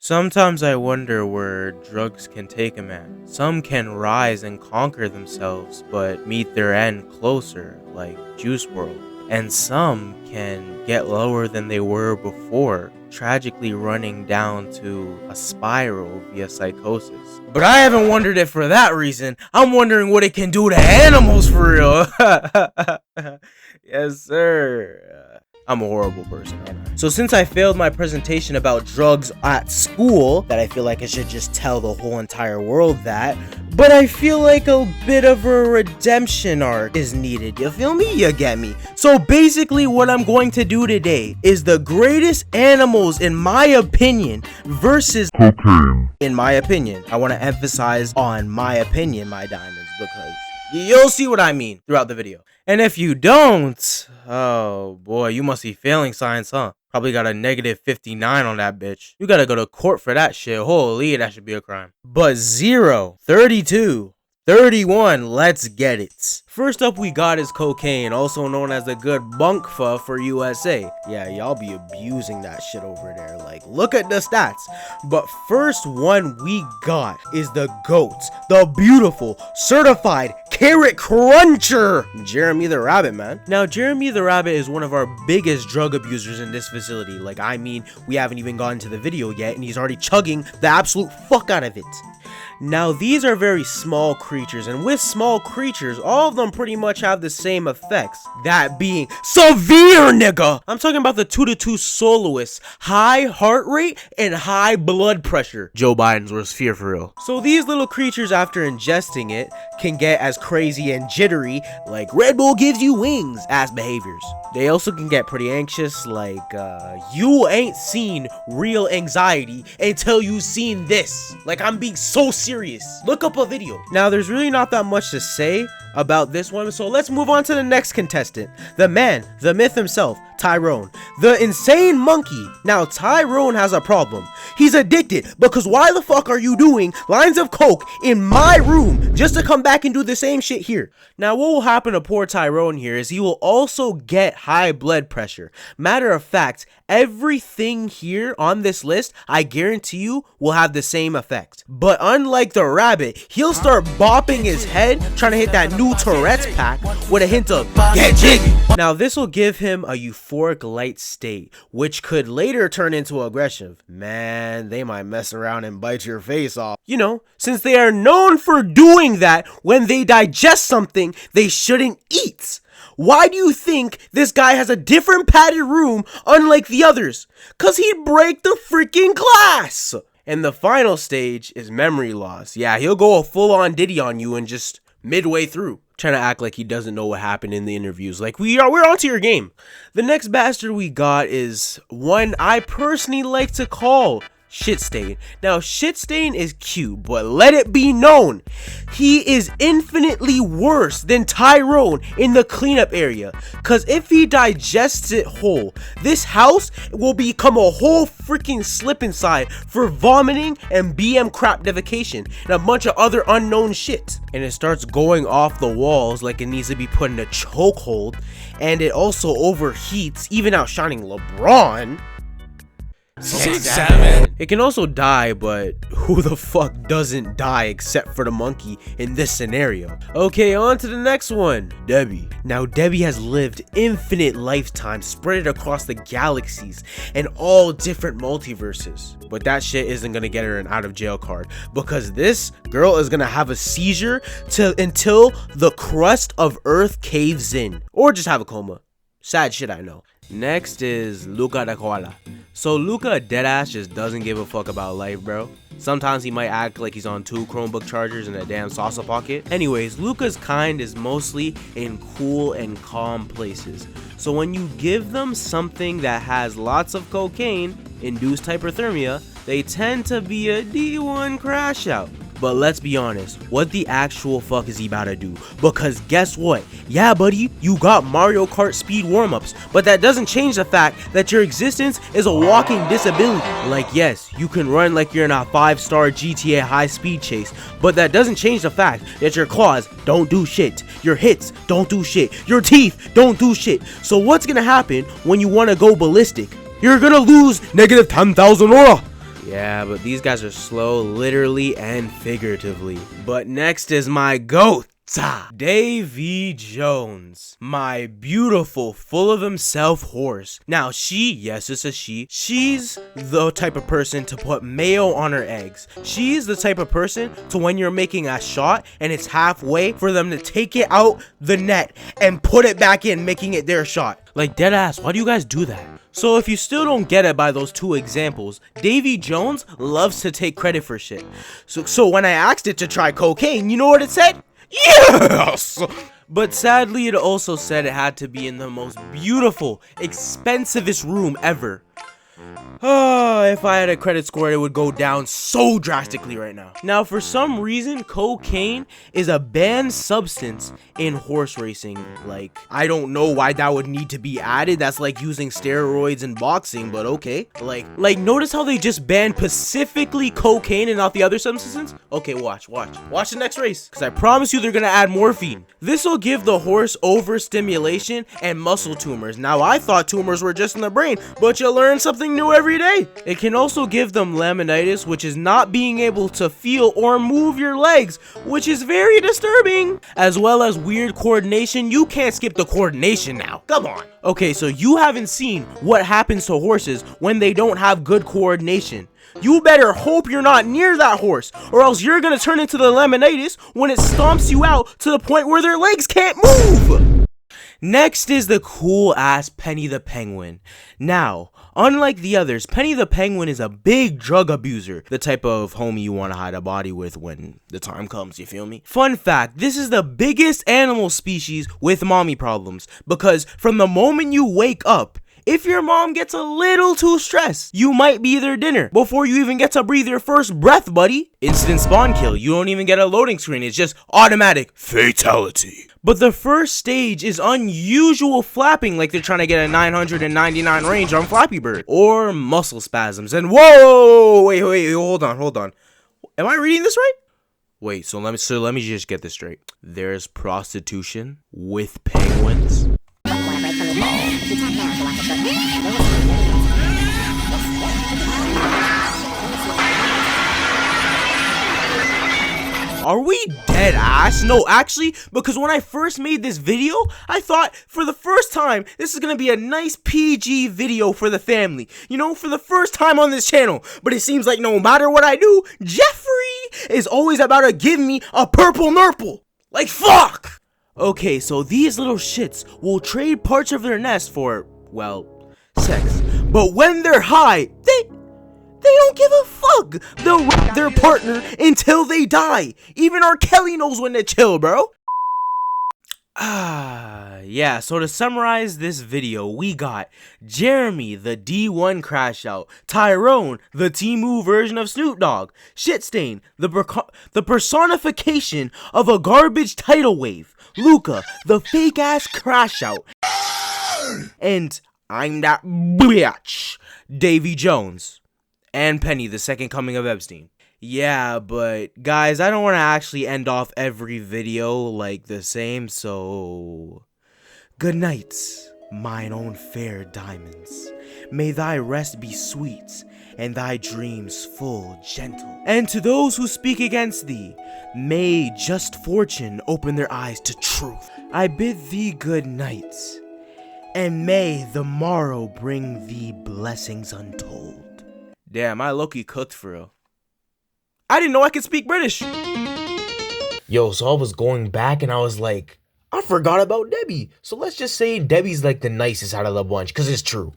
Sometimes I wonder where drugs can take a man. Some can rise and conquer themselves, but meet their end closer, like Juice WRLD. And some can get lower than they were before, tragically running down to a spiral via psychosis. But I haven't wondered it for that reason. I'm wondering what it can do to animals for real. Yes, sir. I'm a horrible person, aren't I? So since I failed my presentation about drugs at school, that I feel like I should just tell the whole entire world that, but I feel like a bit of a redemption arc is needed, you feel me? You get me? So basically what I'm going to do today is the greatest animals in my opinion versus cocaine. In my opinion. I want to emphasize on my opinion, my diamonds, because you'll see what I mean throughout the video. And if you don't, oh boy, you must be failing science, huh? Probably got a negative 59 on that bitch. You gotta go to court for that shit. Holy, that should be a crime. But 0, 32, 31, let's get it. First up we got is cocaine, also known as the good bunkfa for USA. Yeah, y'all be abusing that shit over there. Like, look at the stats. But first one we got is the GOAT, the beautiful, certified carrot cruncher, Jeremy the Rabbit, man. Now, Jeremy the Rabbit is one of our biggest drug abusers in this facility. Like, I mean, we haven't even gotten to the video yet, and he's already chugging the absolute fuck out of it. Now, these are very small creatures, and with small creatures, all of them pretty much have the same effects. That being severe, nigga! I'm talking about the 2-2 soloists, high heart rate and high blood pressure. Joe Biden's worst fear for real. So these little creatures, after ingesting it, can get as crazy and jittery, like Red Bull gives you wings ass behaviors. They also can get pretty anxious, like, you ain't seen real anxiety until you've seen this. Like, I'm being so serious. Look up a video. Now, there's really not that much to say about this one, so let's move on to the next contestant. The man, the myth himself, Tyrone, the insane monkey. Now, Tyrone has a problem. He's addicted because why the fuck are you doing lines of coke in my room just to come back and do the same shit here? Now, what will happen to poor Tyrone here is he will also get high blood pressure. Matter of fact, everything here on this list, I guarantee you, will have the same effect. But unlike the rabbit, he'll start bopping his head trying to hit that new Tourette's pack with a hint of get jiggy. Now, this will give him a euphoric light state, which could later turn into aggressive. Man, they might mess around and bite your face off. You know, since they are known for doing that when they digest something they shouldn't eat. Why do you think this guy has a different padded room unlike the others? Cause he'd break the freaking glass. And the final stage is memory loss. Yeah, he'll go a full-on Diddy on you and just midway through trying to act like he doesn't know what happened in the interviews. Like, we're onto your game. The next bastard we got is one I personally like to call Shitstain. Now, Shitstain is cute, but let it be known, he is infinitely worse than Tyrone in the cleanup area. Cause if he digests it whole, this house will become a whole freaking slip inside for vomiting and BM crap defecation and a bunch of other unknown shit. And it starts going off the walls like it needs to be put in a chokehold, and it also overheats, even outshining LeBron. 6'7". It can also die, but who the fuck doesn't die except for the monkey in this scenario? Okay, on to the next one, Debbie. Now, Debbie has lived infinite lifetimes spread across the galaxies and all different multiverses. But that shit isn't gonna get her an out of jail card, because this girl is gonna have a seizure until the crust of Earth caves in, or just have a coma. Sad shit, I know. Next is Luca the koala. So Luca deadass just doesn't give a fuck about life, bro. Sometimes he might act like he's on 2 Chromebook chargers and a damn salsa pocket. Anyways, Luca's kind is mostly in cool and calm places. So when you give them something that has lots of cocaine, induced hyperthermia, they tend to be a D1 crash out. But let's be honest, what the actual fuck is he about to do? Because guess what? Yeah, buddy, you got Mario Kart speed warm-ups, but that doesn't change the fact that your existence is a walking disability. Like, yes, you can run like you're in a 5-star GTA high-speed chase, but that doesn't change the fact that your claws don't do shit, your hits don't do shit, your teeth don't do shit. So what's gonna happen when you want to go ballistic? You're gonna lose negative 10,000 aura. Yeah, but these guys are slow, literally and figuratively. But next is my GOAT, Davy Jones, my beautiful, full of himself horse. Now yes, it's a she's the type of person to put mayo on her eggs. She's the type of person to, when you're making a shot and it's halfway, for them to take it out the net and put it back in, making it their shot. Like, dead ass, why do you guys do that? So if you still don't get it by those two examples, Davy Jones loves to take credit for shit. So when I asked it to try cocaine, you know what it said? Yes! But sadly, it also said it had to be in the most beautiful, expensivest room ever. If I had a credit score, it would go down so drastically right now. Now, for some reason, cocaine is a banned substance in horse racing. Like, I don't know why that would need to be added. That's like using steroids in boxing, but okay. Like, notice how they just banned specifically cocaine and not the other substances? Okay, watch the next race, because I promise you they're gonna add morphine. This will give the horse overstimulation and muscle tumors. Now, I thought tumors were just in the brain, but you learn something new every day. It can also give them laminitis, which is not being able to feel or move your legs, which is very disturbing, as well as weird coordination. You can't skip the coordination now. Come on. Okay, so you haven't seen what happens to horses when they don't have good coordination. You better hope you're not near that horse, or else you're gonna turn into the laminitis when it stomps you out to the point where their legs can't move. Next is the cool ass Penny the Penguin. Now, unlike the others, Penny the Penguin is a big drug abuser, the type of homie you want to hide a body with when the time comes, you feel me? Fun fact, this is the biggest animal species with mommy problems, because from the moment you wake up, if your mom gets a little too stressed, you might be their dinner before you even get to breathe your first breath, buddy. Instant spawn kill. You don't even get a loading screen. It's just automatic fatality. But the first stage is unusual flapping, like they're trying to get a 999 range on Flappy Bird, or muscle spasms. And whoa, wait, hold on. Am I reading this right? Wait, so let me just get this straight. There's prostitution with penguins. Are we dead ass? No, actually, because when I first made this video, I thought for the first time, this is gonna be a nice PG video for the family. You know, for the first time on this channel. But it seems like no matter what I do, Jeffrey is always about to give me a purple nurple. Like, fuck! Okay, so these little shits will trade parts of their nest for, well, sex. But when they're high, they don't give a fuck. They'll rock their partner until they die. Even R. Kelly knows when to chill, bro. Yeah, so to summarize this video, we got Jeremy, the D1 crash out, Tyrone, the Temu version of Snoop Dogg, Shitstain, the personification of a garbage tidal wave, Luca, the fake ass crash out, and I'm that bitch, Davy Jones, and Penny, the second coming of Epstein. Yeah, but guys, I don't want to actually end off every video like the same, so good night, mine own fair diamonds. May thy rest be sweet, and thy dreams full gentle. And to those who speak against thee, may just fortune open their eyes to truth. I bid thee good night, and may the morrow bring thee blessings untold. Damn, I low-key cooked for real. I didn't know I could speak British. Yo, so I was going back and I was like, I forgot about Debbie. So let's just say Debbie's like the nicest out of the bunch, because it's true.